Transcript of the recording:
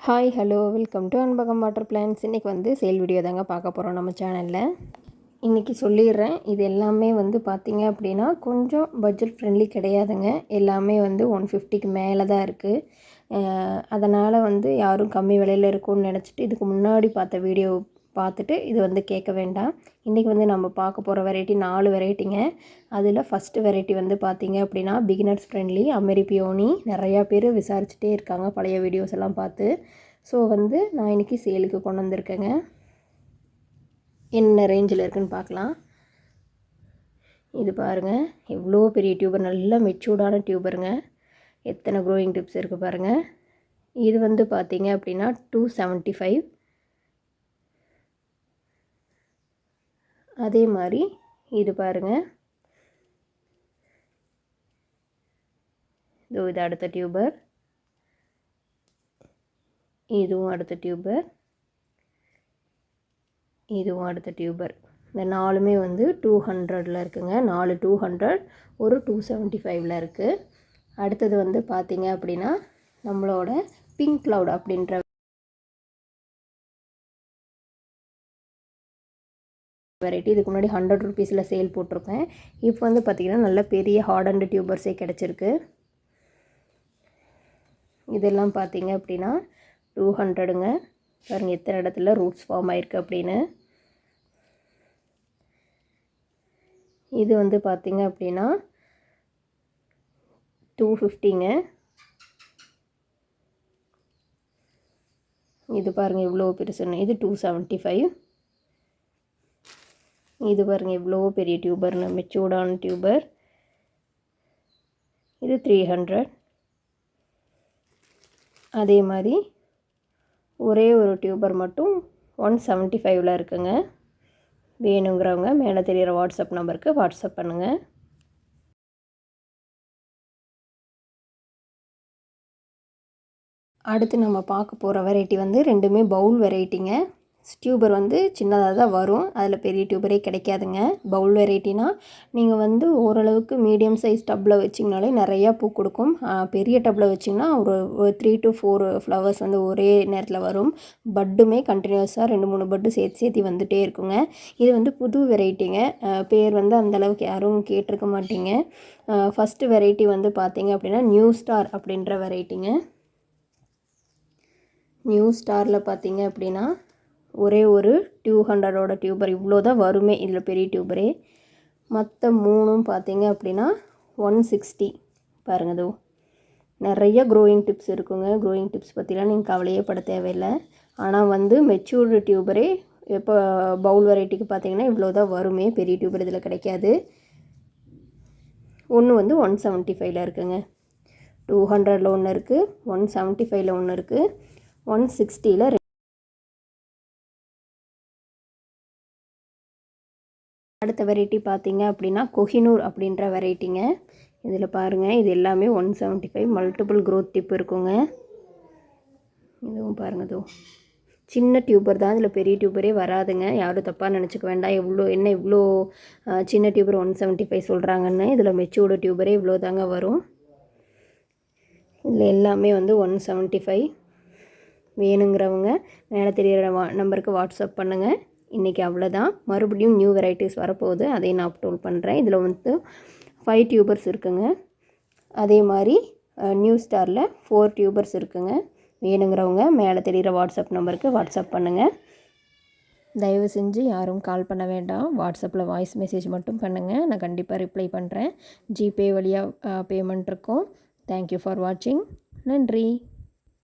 Hi hello welcome to Anbagam water plans. இன்றைக்கி வந்து sale video தாங்க பார்க்க போகிறோம் நம்ம சேனலில். இன்றைக்கி சொல்லிடுறேன், இது எல்லாமே வந்து பார்த்திங்க அப்படின்னா கொஞ்சம் பட்ஜெட் ஃப்ரெண்ட்லி கிடையாதுங்க. எல்லாமே வந்து 150க்கு மேலே தான் இருக்குது. அதனால் வந்து யாரும் கம்மி விலையில் இருக்கும்னு நினச்சிட்டு இதுக்கு முன்னாடி பார்த்த வீடியோ பார்த்துட்டு இது வந்து கேட்க வேண்டாம். இன்றைக்கி வந்து நம்ம பார்க்க போகிற வெரைட்டி 4 வெரைட்டிங்க. அதில் ஃபஸ்ட்டு வெரைட்டி வந்து பார்த்திங்க அப்படின்னா பிகினர்ஸ் ஃப்ரெண்ட்லி அமெரிபியோனி. நிறையா பேர் விசாரிச்சுட்டே இருக்காங்க பழைய வீடியோஸ் எல்லாம் பார்த்து. ஸோ வந்து நான் இன்றைக்கி சேலுக்கு கொண்டு வந்திருக்கேங்க. என்ன ரேஞ்சில் இருக்குதுன்னு பார்க்கலாம். இது பாருங்கள், எவ்வளோ பெரிய டியூபர், நல்ல மெச்சூர்டான டியூபருங்க. எத்தனை க்ரோயிங் டிப்ஸ் இருக்குது பாருங்கள். இது வந்து பார்த்திங்க அப்படின்னா 275. அதே மாதிரி இது பாருங்கள், இது அடுத்த டியூபர், இதுவும் அடுத்த டியூபர், இதுவும் அடுத்த டியூபர். இந்த 4மே வந்து 200ல் இருக்குங்க. 4 200, ஒரு 275ல் இருக்குது. அடுத்தது வந்து பார்த்திங்க அப்படின்னா நம்மளோட பிங்க் க்ளவுட் அப்படின்ற வெரைட்டி. இதுக்கு முன்னாடி 100 ருபீஸில் சேல் போட்டிருக்கேன். இப்போ வந்து பார்த்திங்கன்னா நல்ல பெரிய ஹார்ட் அண்ட் டியூபர்ஸே கிடச்சிருக்கு. இதெல்லாம் பார்த்திங்க அப்படின்னா 200ங்க. பாருங்கள் எத்தனை இடத்துல ரூட்ஸ் ஃபார்ம் ஆகிருக்கு அப்படின்னு. இது வந்து பார்த்திங்க அப்படின்னா 250ங்க. இது பாருங்கள் இவ்வளோ பெருசுன்னு. இது 275. இது பாருங்கள் இவ்வளோ பெரிய டியூபர்னு, மெச்சூர்டான டியூபர். இது 300. அதே மாதிரி ஒரே ஒரு டியூபர் மட்டும் 175ல் இருக்குங்க. வேணுங்கிறவங்க மேலே தெரிகிற வாட்ஸ்அப் நம்பருக்கு வாட்ஸ்அப் பண்ணுங்கள். அடுத்து நம்ம பார்க்க போகிற வெரைட்டி வந்து ரெண்டுமே பவுல் வெரைட்டிங்க. டியூபர் வந்து சின்னதாக தான் வரும், அதில் பெரிய டியூபரே கிடைக்காதுங்க. பவுல் வெரைட்டினா நீங்கள் வந்து ஓரளவுக்கு மீடியம் சைஸ் டப்பில் வச்சிங்கனாலே நிறையா பூ கொடுக்கும். பெரிய டப்பில் வச்சிங்கன்னா ஒரு 3 to 4 ஃப்ளவர்ஸ் வந்து ஒரே நேரத்தில் வரும். பட்டுமே கண்டினியூஸாக 2-3 பட்டு சேர்த்து வந்துகிட்டே இருக்குங்க. இது வந்து புது வெரைட்டிங்க. பேர் வந்து அந்தளவுக்கு யாரும் கேட்டிருக்க மாட்டீங்க. ஃபஸ்ட்டு வெரைட்டி வந்து பார்த்திங்க அப்படின்னா நியூ ஸ்டார் அப்படின்ற வெரைட்டிங்க. நியூ ஸ்டாரில் பார்த்திங்க அப்படின்னா ஒரே ஒரு 200ஓட டியூபர் இவ்வளோ தான் வருமே, இதில் பெரிய டியூபரே. மற்ற 3ம் பார்த்திங்க அப்படின்னா 160. பாருங்கள், அதோ நிறைய க்ரோயிங் டிப்ஸ் இருக்குங்க. க்ரோயிங் டிப்ஸ் பற்றிலாம் நீங்கள் கவலையே பட தேவையில்லை. ஆனால் வந்து மெச்சூர்டு டியூபரே இப்போ பவுல் வெரைட்டிக்கு பார்த்திங்கன்னா இவ்வளோ தான் வருமே, பெரிய டியூபர் இதில் கிடைக்காது. ஒன்று வந்து 175ல் இருக்குங்க. 200ல் ஒன்று இருக்குது, 175ல் ஒன்று இருக்குது, 160ல். அடுத்த வெரைட்டி பார்த்திங்க அப்படின்னா கொஹினூர் அப்படின்ற வெரைட்டிங்க. இதில் பாருங்கள், இது எல்லாமே 175 மல்டிபிள் க்ரோத் டிப் இருக்குங்க. இதுவும் பாருங்கள், இதோ சின்ன டியூபர் தான், இதில் பெரிய டியூபரே வராதுங்க. யாரும் தப்பாக நினச்சிக்க வேண்டாம். இவ்வளோ சின்ன டியூபர் 175 சொல்கிறாங்கன்னு. இதில் மெச்சூர்டு டியூபரே இவ்வளோ தாங்க வரும். இதில் எல்லாமே வந்து 175. வேணுங்கிறவங்க மேலே தெரிகிற நம்பருக்கு வாட்ஸ்அப் பண்ணுங்கள். இன்றைக்கி அவ்வளோதான். மறுபடியும் நியூ வெரைட்டிஸ் வரப்போகுது, அதையும் நான் அப்லோட் பண்ணுறேன். இதில் வந்து 5 டியூபர்ஸ் இருக்குங்க. அதே மாதிரி நியூ ஸ்டாரில் 4 டியூபர்ஸ் இருக்குங்க. வேணுங்கிறவங்க மேலே தெரிகிற வாட்ஸ்அப் நம்பருக்கு வாட்ஸ்அப் பண்ணுங்கள். தயவு செஞ்சு யாரும் கால் பண்ண வேண்டாம். வாட்ஸ்அப்பில் வாய்ஸ் மெசேஜ் மட்டும் பண்ணுங்கள், நான் கண்டிப்பாக ரிப்ளை பண்ணுறேன். ஜிபே வழியாக பேமெண்ட் இருக்கும். தேங்க்யூ ஃபார் வாட்சிங். நன்றி.